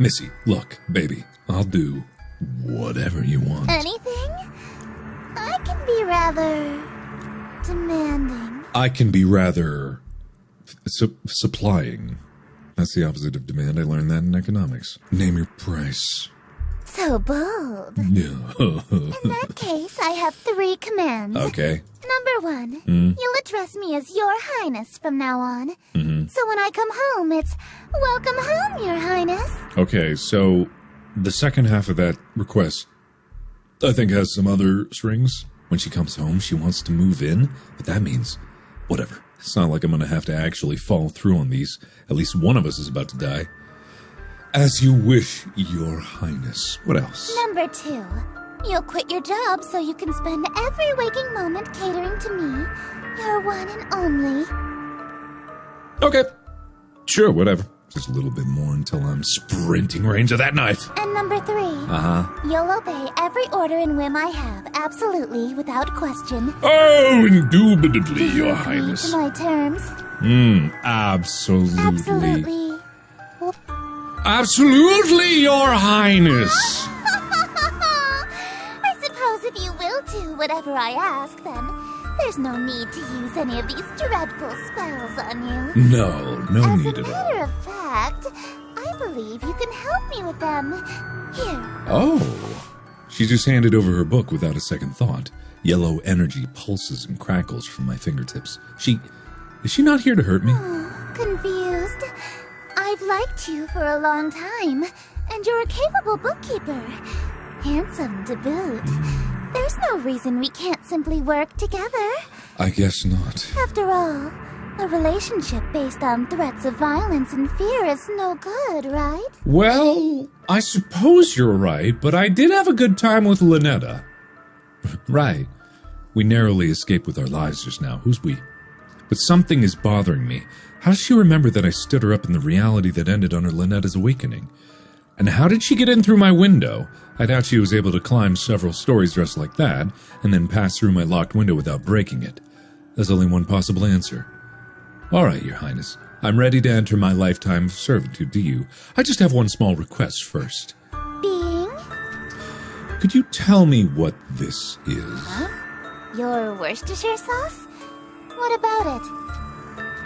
Missy, look, baby, I'll do whatever you want. Anything? I can be rather demanding. I can be rather supplying. That's the opposite of demand. I learned that in economics. Name your price. So bold. Yeah. In that case, I have 3 commands. Okay. Number 1, you'll address me as Your Highness from now on. So when I come home, it's welcome home, Your Highness. Okay, so the second half of that request, I think, has some other strings. When she comes home, she wants to move in, but that means whatever. It's not like I'm going to have to actually follow through on these. At least one of us is about to die. As you wish, Your Highness. What else? Number 2, you'll quit your job so you can spend every waking moment catering to me, your one and only. Okay. Sure, whatever. Just a little bit more until I'm sprinting range of that knife. And number 3, you'll obey every order and whim I have, absolutely, without question. Oh, indubitably, Do you Your agree Highness. to my terms? Absolutely. Absolutely. Absolutely, Your Highness. I suppose if you will do whatever I ask, then there's no need to use any of these dreadful spells on you. No need As a at all. matter of fact, I believe you can help me with them. Here. Oh. She just handed over her book without a second thought. Yellow energy pulses and crackles from my fingertips. Is she not here to hurt me? Confused. I've liked you for a long time, and you're a capable bookkeeper. Handsome to boot. There's no reason we can't simply work together. I guess not. After all, a relationship based on threats of violence and fear is no good, right? Well, I suppose you're right, but I did have a good time with Lynetta. Right. We narrowly escaped with our lives just now. Who's we? But something is bothering me. How does she remember that I stood her up in the reality that ended under Lynetta's awakening? And how did she get in through my window? I doubt she was able to climb several stories dressed like that, and then pass through my locked window without breaking it. There's only one possible answer. All right, Your Highness. I'm ready to enter my lifetime of servitude to you. I just have one small request first. Being? Could you tell me what this is? Your Worcestershire sauce? What about it?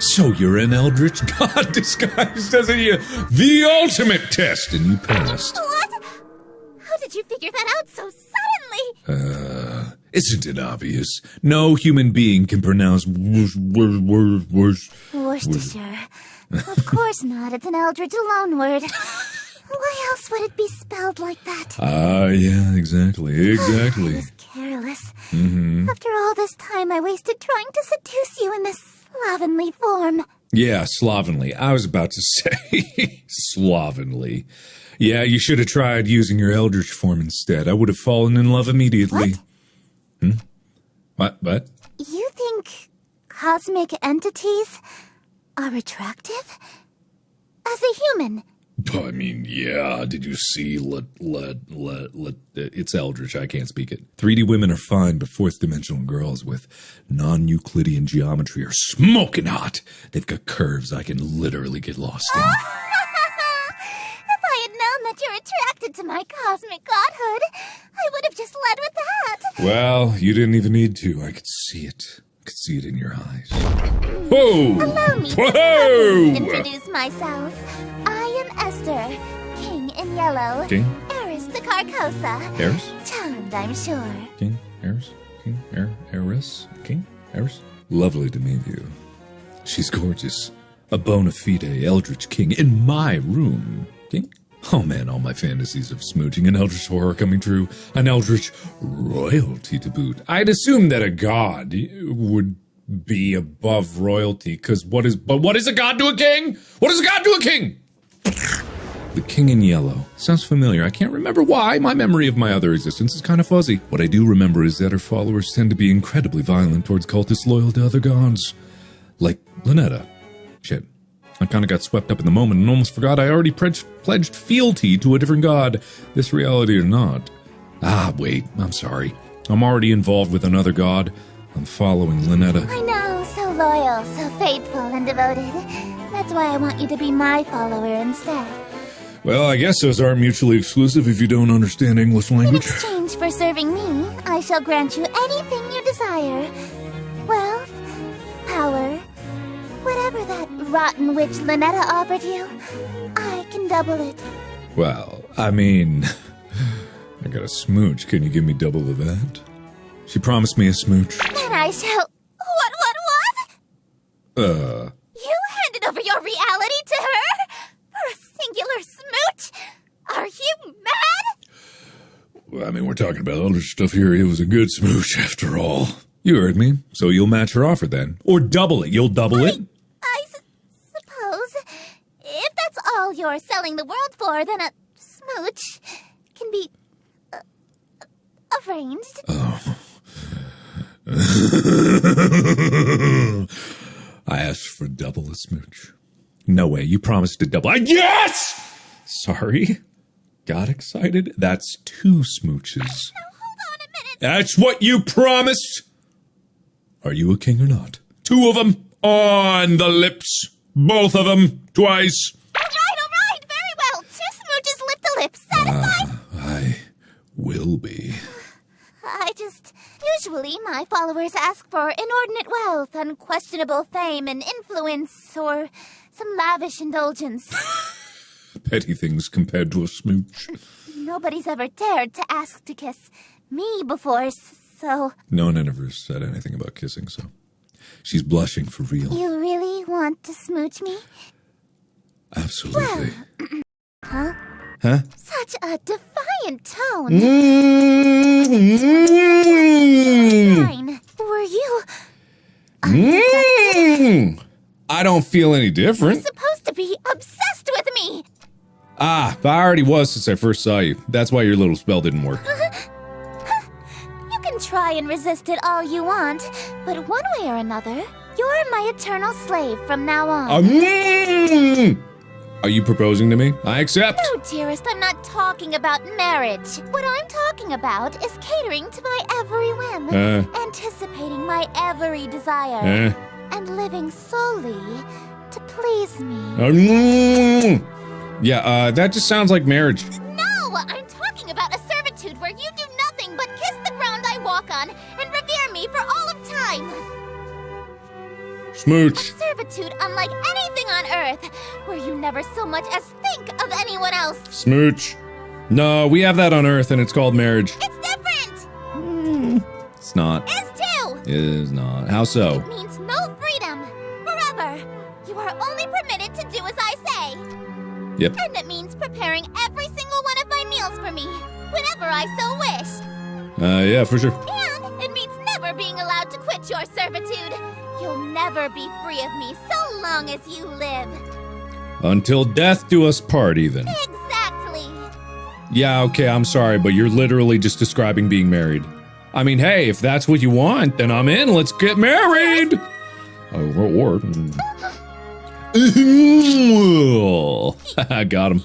So you're an eldritch god disguised as the ultimate test, and you passed. What? How did you figure that out so suddenly? Isn't it obvious? No human being can pronounce Worcestershire. Of course not. It's an eldritch loanword. Why else would it be spelled like that? Yeah, exactly. I was careless. After all this time I wasted trying to seduce you in this slovenly form. Yeah, slovenly. I was about to say slovenly. Yeah, you should have tried using your eldritch form instead. I would have fallen in love immediately. What? You think cosmic entities are attractive? As a human? I mean, yeah, did you see? It's eldritch, I can't speak it. 3D women are fine, but fourth dimensional girls with non-Euclidean geometry are smoking hot. They've got curves I can literally get lost in. If I had known that you're attracted to my cosmic godhood, I would have just led with that. Well, you didn't even need to. I could see it. I could see it in your eyes. Whoa! Allow me to introduce myself. I am Esther, King in Yellow. King? Eris the Carcosa. Eris? Charmed, I'm sure. King? Eris? King? Eris? King? Eris? Lovely to meet you. She's gorgeous. A bona fide eldritch king in my room. King? Oh man, all my fantasies of smooching an eldritch horror coming true. An eldritch royalty to boot. I'd assume that a god would be above royalty, because what is a god to a king? What is a god to a king? The King in Yellow. Sounds familiar. I can't remember why. My memory of my other existence is kind of fuzzy. What I do remember is that her followers tend to be incredibly violent towards cultists loyal to other gods. Like Lynetta. Shit. I kind of got swept up in the moment and almost forgot I already pledged fealty to a different god, this reality or not. Wait. I'm sorry. I'm already involved with another god. I'm following Lynetta. I know, so loyal, so faithful and devoted. That's why I want you to be my follower instead. Well, I guess those aren't mutually exclusive if you don't understand English In language. exchange for serving me, I shall grant you anything you desire. Wealth, power, whatever that rotten witch Lynetta offered you, I can double it. Well, I mean, I got a smooch. Can you give me double of that? She promised me a smooch. Then I shall... What? You handed over your reality to her? For a singular smooch? Are you mad? Well, I mean, we're talking about other stuff here. It was a good smooch after all. You heard me. So you'll match her offer then. Or double it. You'll double it? I suppose. If that's all you're selling the world for, then a smooch can be... arranged. I asked for double a smooch. No way, you promised to double. Yes! Sorry. Got excited? That's 2 smooches. Now, hold on a minute. That's what you promised! Are you a king or not? 2 of them on the lips. Both of them. Twice. All right. Very well. 2 smooches lip to lip. Satisfied? I will be. Usually, my followers ask for inordinate wealth, unquestionable fame and influence, or some lavish indulgence. Petty things compared to a smooch. Nobody's ever dared to ask to kiss me before, so... No one ever said anything about kissing, so... She's blushing for real. You really want to smooch me? Absolutely. Huh? Huh? Such a defiant tone. Fine. Were you... I don't feel any different. supposed to be obsessed with me? I already was since I first saw you. That's why your little spell didn't work. You can try and resist it all you want, but one way or another, you're my eternal slave from now on. Are you proposing to me? I accept. No, dearest, I'm not talking about marriage. What I'm talking about is catering to my every whim, anticipating my every desire, and living solely to please me. Yeah, that just sounds like marriage. No, I'm talking about a servitude where you do nothing but kiss the ground I walk on and revere me for all of time. Smooch. A servitude unlike anything on Earth, where you never so much as think of anyone else. Smooch. No, we have that on Earth and it's called marriage. It's different! It's not. Is too! It is not. How so? It means no freedom. Forever. You are only permitted to do as I say. Yep. And it means preparing every single one of my meals for me, whenever I so wish. Yeah, for sure. And it means never being allowed to quit your servitude. You'll never be free of me so long as you live. Until death do us part, even. Exactly. Yeah, okay, I'm sorry, but you're literally just describing being married. I mean, hey, if that's what you want, then I'm in. Let's get married! Or... I got him.